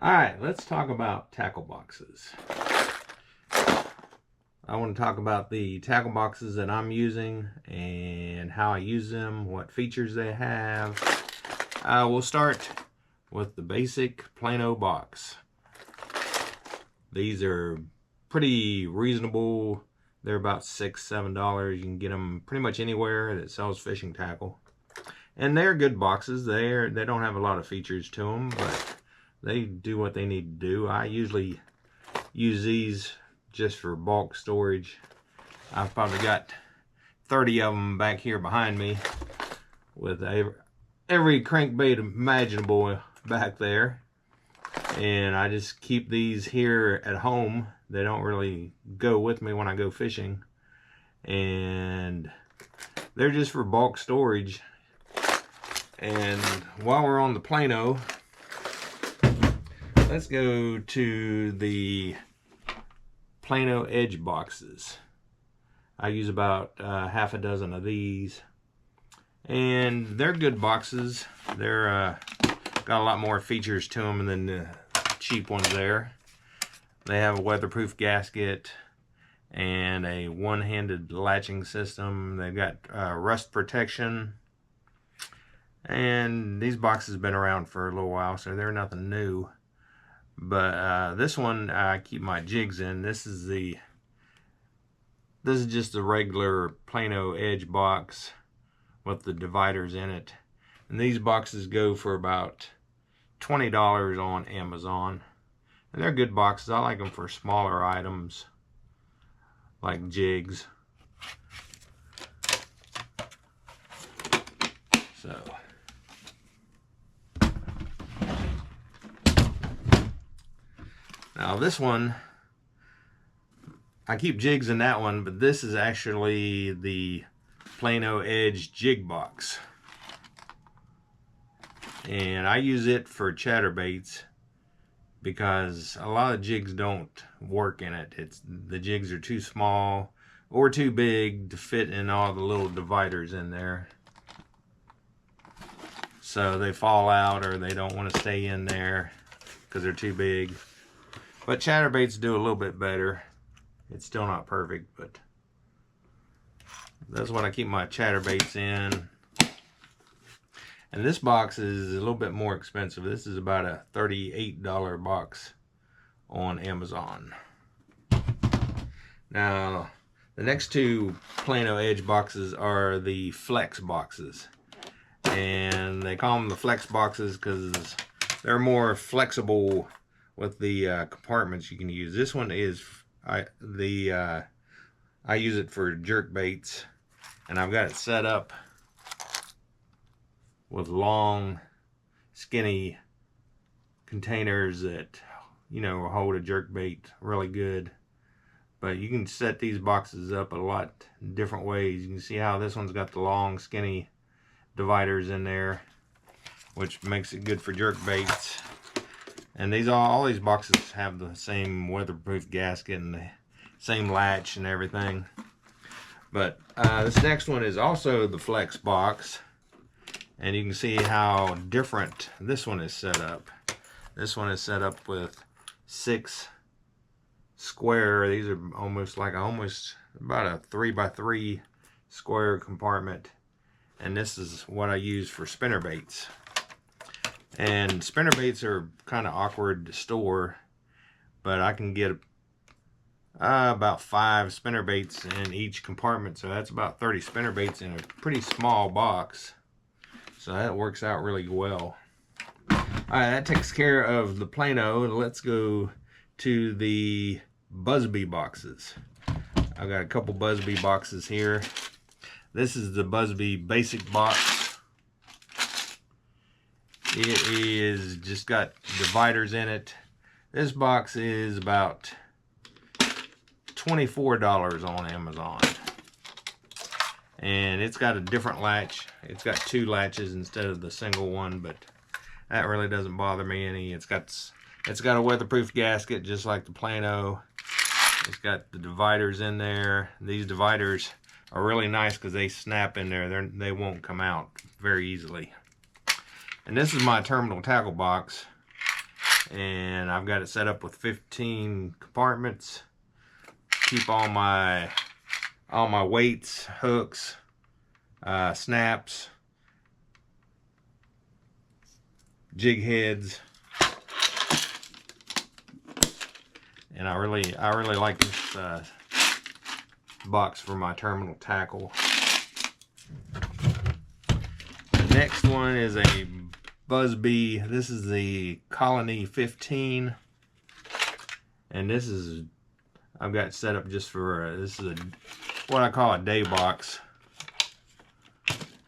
All right, let's talk about tackle boxes. I want to talk about the tackle boxes that I'm using and how I use them, what features they have. We'll start with the basic Plano box. These are pretty reasonable. They're about $6, $7. You can get them pretty much anywhere that sells fishing tackle. And they're good boxes. They don't have a lot of features to them, but they do what they need to do. I usually use these just for bulk storage. I've probably got 30 of them back here behind me with every crankbait imaginable back there. And I just keep these here at home. They don't really go with me when I go fishing. And they're just for bulk storage. And while we're on the Plano, let's go to the Plano Edge boxes. I use about half a dozen of these. And they're good boxes. They're got a lot more features to them than the cheap ones there. They have a weatherproof gasket and a one-handed latching system. They've got rust protection. And these boxes have been around for a little while, so they're nothing new. But this one I keep my jigs in. This is just a regular Plano Edge box with the dividers in it. And these boxes go for about $20 on Amazon. And they're good boxes. I like them for smaller items like jigs. So now this one, I keep jigs in that one, but this is actually the Plano Edge jig box. And I use it for chatterbaits because a lot of jigs don't work in it. The jigs are too small or too big to fit in all the little dividers in there. So they fall out or they don't want to stay in there because they're too big. But chatterbaits do a little bit better. It's still not perfect, but that's what I keep my chatterbaits in. And this box is a little bit more expensive. This is about a $38 box on Amazon. Now, the next two Plano Edge boxes are the flex boxes. And they call them the flex boxes because they're more flexible with the compartments you can use. This one is, I use it for jerk baits, and I've got it set up with long, skinny containers that, you know, will hold a jerk bait really good. But you can set these boxes up a lot different ways. You can see how this one's got the long, skinny dividers in there, which makes it good for jerk baits. And all these boxes have the same weatherproof gasket and the same latch and everything. But this next one is also the flex box. And you can see how different this one is set up. This one is set up with 6 square. These are almost about a 3x3 square compartment. And this is what I use for spinnerbaits. And spinnerbaits are kind of awkward to store, but I can get about 5 spinnerbaits in each compartment. So that's about 30 spinnerbaits in a pretty small box. So that works out really well. All right, that takes care of the Plano. Let's go to the Buzbe boxes. I've got a couple Buzbe boxes here. This is the Buzbe basic box. It is just got dividers in it. This box is about $24 on Amazon. And it's got a different latch. It's got 2 latches instead of the single one, but that really doesn't bother me any. It's got a weatherproof gasket just like the Plano. It's got the dividers in there. These dividers are really nice because they snap in there. They won't come out very easily. And this is my terminal tackle box. and I've got it set up with 15 compartments. Keep all my weights, hooks, snaps, jig heads, and I really like this box for my terminal tackle. The next one is a Buzbe. This is the Colony 15, and this is, I've got set up just for this is what I call a day box.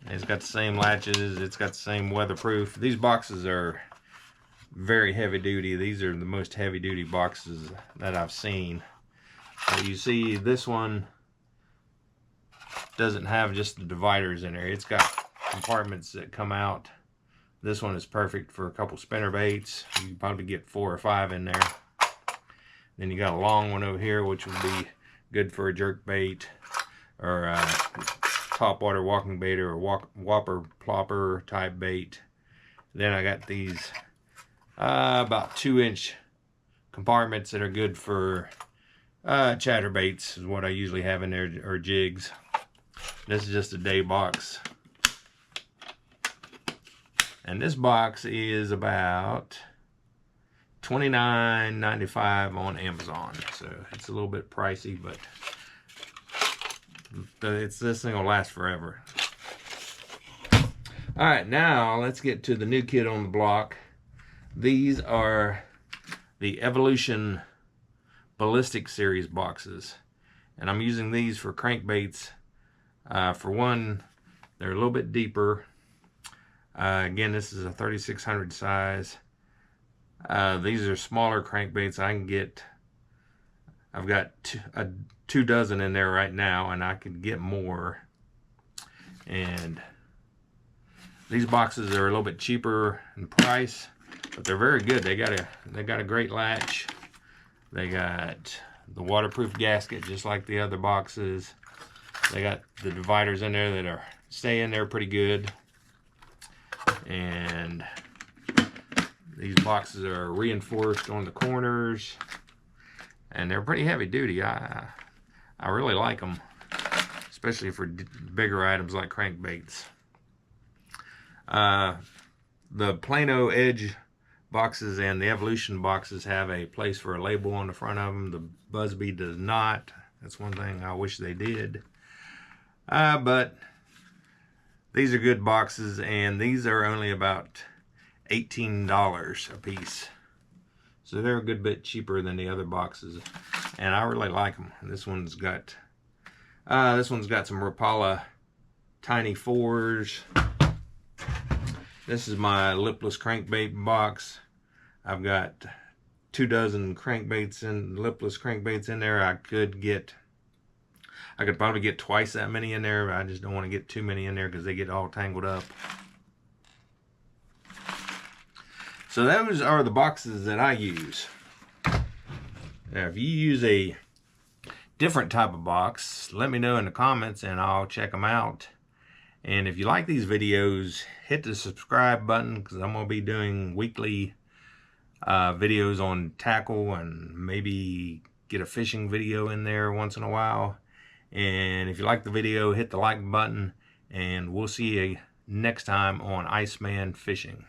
It's got the same latches, it's got the same weatherproof. These boxes are very heavy duty. These are the most heavy duty boxes that I've seen. So you see this one doesn't have just the dividers in there. It's got compartments that come out. This one is perfect for a couple spinner baits. You can probably get 4 or 5 in there. Then you got a long one over here, which would be good for a jerk bait or a topwater walking bait or a whopper plopper type bait. Then I got these about 2-inch compartments that are good for chatterbaits is what I usually have in there, or jigs. This is just a day box. And this box is about $29.95 on Amazon. So it's a little bit pricey, but this thing will last forever. Alright, now let's get to the new kid on the block. These are the Evolution Ballistic Series boxes. And I'm using these for crankbaits. For one, they're a little bit deeper. Again, this is a 3600 size. These are smaller crankbaits. I've got 2 dozen in there right now, and I could get more. And these boxes are a little bit cheaper in price, but they're very good. They got a great latch. They got the waterproof gasket just like the other boxes. They got the dividers in there that stay in there pretty good. And these boxes are reinforced on the corners, and they're pretty heavy duty. I really like them, especially for bigger items like crankbaits. The Plano Edge boxes and the Evolution boxes have a place for a label on the front of them. The Buzbe does not. That's one thing I wish they did. But these are good boxes, and these are only about $18 a piece. So they're a good bit cheaper than the other boxes, and I really like them. This one's got some Rapala Tiny 4s. This is my lipless crankbait box. I've got 2 dozen crankbaits and lipless crankbaits in there. I could probably get twice that many in there, but I just don't want to get too many in there because they get all tangled up. So those are the boxes that I use. Now, if you use a different type of box, let me know in the comments and I'll check them out. And if you like these videos, hit the subscribe button, because I'm going to be doing weekly videos on tackle, and maybe get a fishing video in there once in a while. And if you like the video, hit the like button, and we'll see you next time on Iceman Fishing.